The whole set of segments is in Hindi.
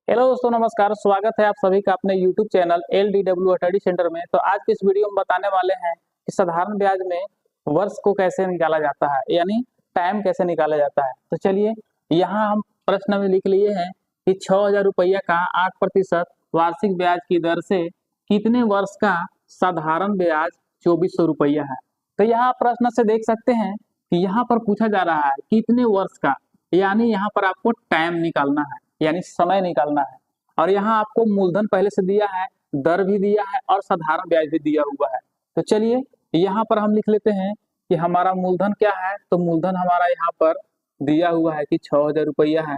हेलो दोस्तों, नमस्कार। स्वागत है आप सभी का अपने YouTube channel LDW study centre में। तो आज के इस वीडियो में बताने वाले हैं कि साधारण ब्याज में वर्ष को कैसे निकाला जाता है, यानी टाइम कैसे निकाला जाता है। तो चलिए, यहाँ हम प्रश्न में लिख लिए हैं कि 6,000 रुपया का 8% वार्षिक ब्याज की दर से कितने वर्ष का साधारण ब्याज 2,400 रुपया है। तो यहाँ प्रश्न से देख सकते हैं कि यहाँ पर पूछा जा रहा है कितने वर्ष का, यानी यहाँ पर आपको टाइम निकालना है, यानी समय निकालना है। और यहाँ आपको मूलधन पहले से दिया है, दर भी दिया है और साधारण ब्याज भी दिया हुआ है। तो चलिए, यहाँ पर हम लिख लेते हैं कि हमारा मूलधन क्या है। तो मूलधन हमारा यहाँ पर दिया हुआ है कि 6,000 रुपया है।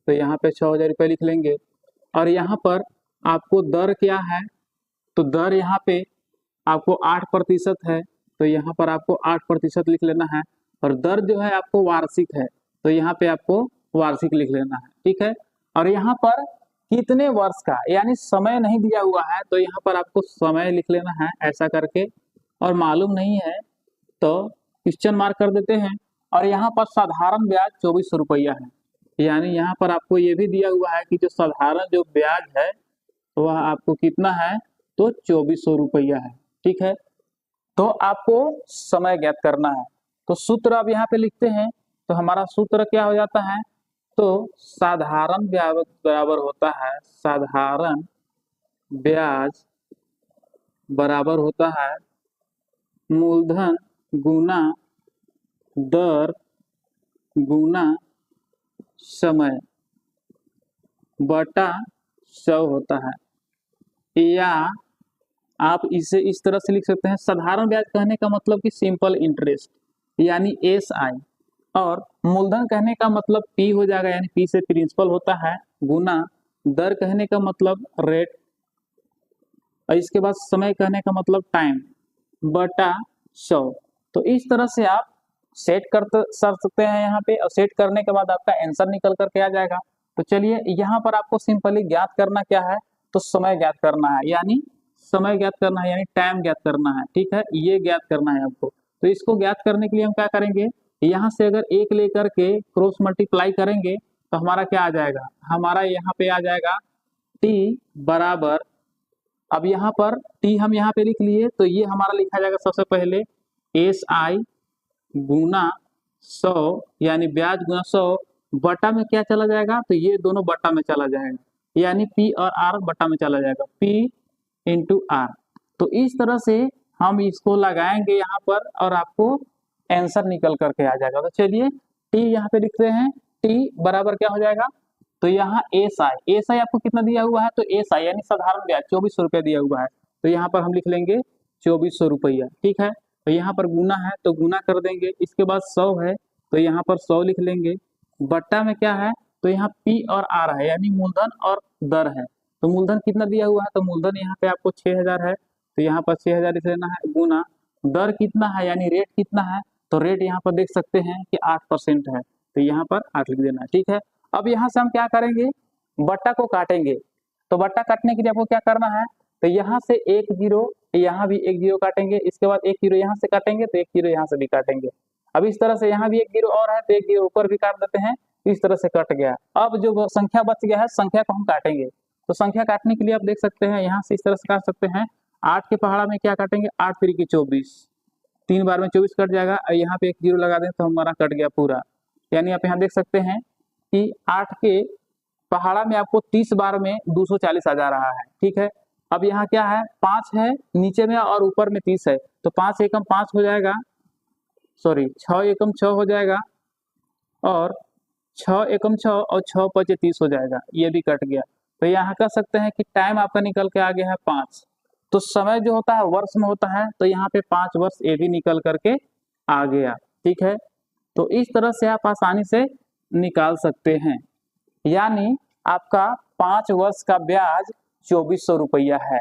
तो यहाँ पे 6,000 रुपये लिख लेंगे। और यहाँ पर आपको दर क्या है, तो दर यहाँ पे आपको 8% है। तो यहाँ पर आपको 8% लिख लेना है। और दर जो है आपको वार्षिक है, तो यहाँ पे आपको वार्षिक लिख लेना है। ठीक है। और यहाँ पर कितने वर्ष का, यानी समय नहीं दिया हुआ है, तो यहाँ पर आपको समय लिख लेना है ऐसा करके। और मालूम नहीं है तो क्वेश्चन मार्क कर देते हैं। और यहाँ पर साधारण ब्याज 2,400 रुपया है, यानी यहाँ पर आपको ये भी दिया हुआ है कि जो साधारण जो ब्याज है वह आपको कितना है, तो 2,400 रुपया है। ठीक है। तो आपको समय ज्ञात करना है। तो सूत्र अब यहाँ पे लिखते हैं। तो हमारा सूत्र क्या हो जाता है, तो साधारण ब्याज बराबर होता है, साधारण ब्याज बराबर होता है मूलधन गुना दर गुना समय बटा 100 होता है। या आप इसे इस तरह से लिख सकते हैं, साधारण ब्याज कहने का मतलब कि सिंपल इंटरेस्ट यानी SI, और मूलधन कहने का मतलब P हो जाएगा, यानी P से प्रिंसिपल होता है, गुना दर कहने का मतलब रेट, और इसके बाद समय कहने का मतलब टाइम, बटा 100। तो इस तरह से आप सेट कर सकते हैं यहाँ पे, और सेट करने के बाद आपका आंसर निकल करके आ जाएगा। तो चलिए, यहाँ पर आपको सिंपली ज्ञात करना क्या है, तो समय ज्ञात करना है, यानी समय ज्ञात करना है, यानी टाइम ज्ञात करना है। ठीक है, ये ज्ञात करना है आपको। तो इसको ज्ञात करने के लिए हम क्या करेंगे, यहाँ से अगर एक लेकर के क्रॉस मल्टीप्लाई करेंगे तो हमारा क्या आ जाएगा, हमारा यहाँ पे आ जाएगा T बराबर, अब यहाँ पर T हम यहाँ पे लिख लिए, तो ये हमारा लिखा जाएगा सबसे पहले SI गुना 100, यानी ब्याज गुना 100 बटा में क्या चला जाएगा, तो ये दोनों बटा में चला जाएगा, यानी P और R बटा में चला जाएगा, P इंटू R। तो इस तरह से हम इसको लगाएंगे यहाँ पर और आपको आंसर निकल करके आ जाएगा। तो चलिए, T यहाँ पे लिखते हैं, T बराबर क्या हो जाएगा, तो यहाँ SI आपको कितना दिया हुआ है, तो SI यानी साधारण ब्याज 2,400 रुपया दिया हुआ है। तो यहाँ पर हम लिख लेंगे 2,400 रुपया। ठीक है। तो यहाँ पर गुना है तो गुना कर देंगे, इसके बाद 100 है तो यहाँ पर 100 लिख लेंगे, बट्टा में क्या है, तो यहाँ P और R है, यानी मूलधन और दर है। तो मूलधन कितना दिया हुआ है, तो मूलधन यहाँ पे आपको 6,000 है, तो यहाँ पर 6,000 लिख लेना है, गुना दर कितना है, यानी रेट कितना है, तो रेट यहाँ पर देख सकते हैं कि 8% है, तो यहाँ पर 8 लिख देना है। ठीक है। अब यहाँ से हम क्या करेंगे, बट्टा को काटेंगे। तो बट्टा काटने के लिए आपको क्या करना है, तो यहाँ से एक जीरो, यहाँ भी एक जीरो काटेंगे, इसके बाद एक जीरो यहाँ से काटेंगे, तो एक जीरो यहाँ से भी काटेंगे। अब इस तरह से यहाँ भी एक जीरो और है, तो एक जीरो ऊपर भी काट देते हैं, इस तरह से कट गया। अब जो संख्या बच गया है, संख्या को हम काटेंगे। तो संख्या काटने के लिए आप देख सकते हैं, यहाँ से इस तरह से काट सकते हैं। 8 के पहाड़ा में क्या काटेंगे, 8 3 24, 3 बार में 24 कट जाएगा, और यहाँ पे एक जीरो लगा दें तो हमारा कट गया पूरा। यानी आप यहाँ देख सकते हैं कि 8 के पहाड़ा में आपको 30 बार में 240 आ जा रहा है। ठीक है। अब यहाँ क्या है, 5 है नीचे में और ऊपर में 30 है, तो 5 एकम 5 हो जाएगा, सॉरी 6 एकम 6 हो जाएगा, और 6 एकम 6 और 6 पचे 30 हो जाएगा, ये भी कट गया। तो यहाँ कह सकते हैं कि टाइम आपका निकल के आ गया है 5। तो समय जो होता है वर्ष में होता है, तो यहाँ पे 5 वर्ष ये भी निकल करके आ गया। ठीक है। तो इस तरह से आप आसानी से निकाल सकते हैं, यानी आपका 5 वर्ष का ब्याज 2,400 रुपया है।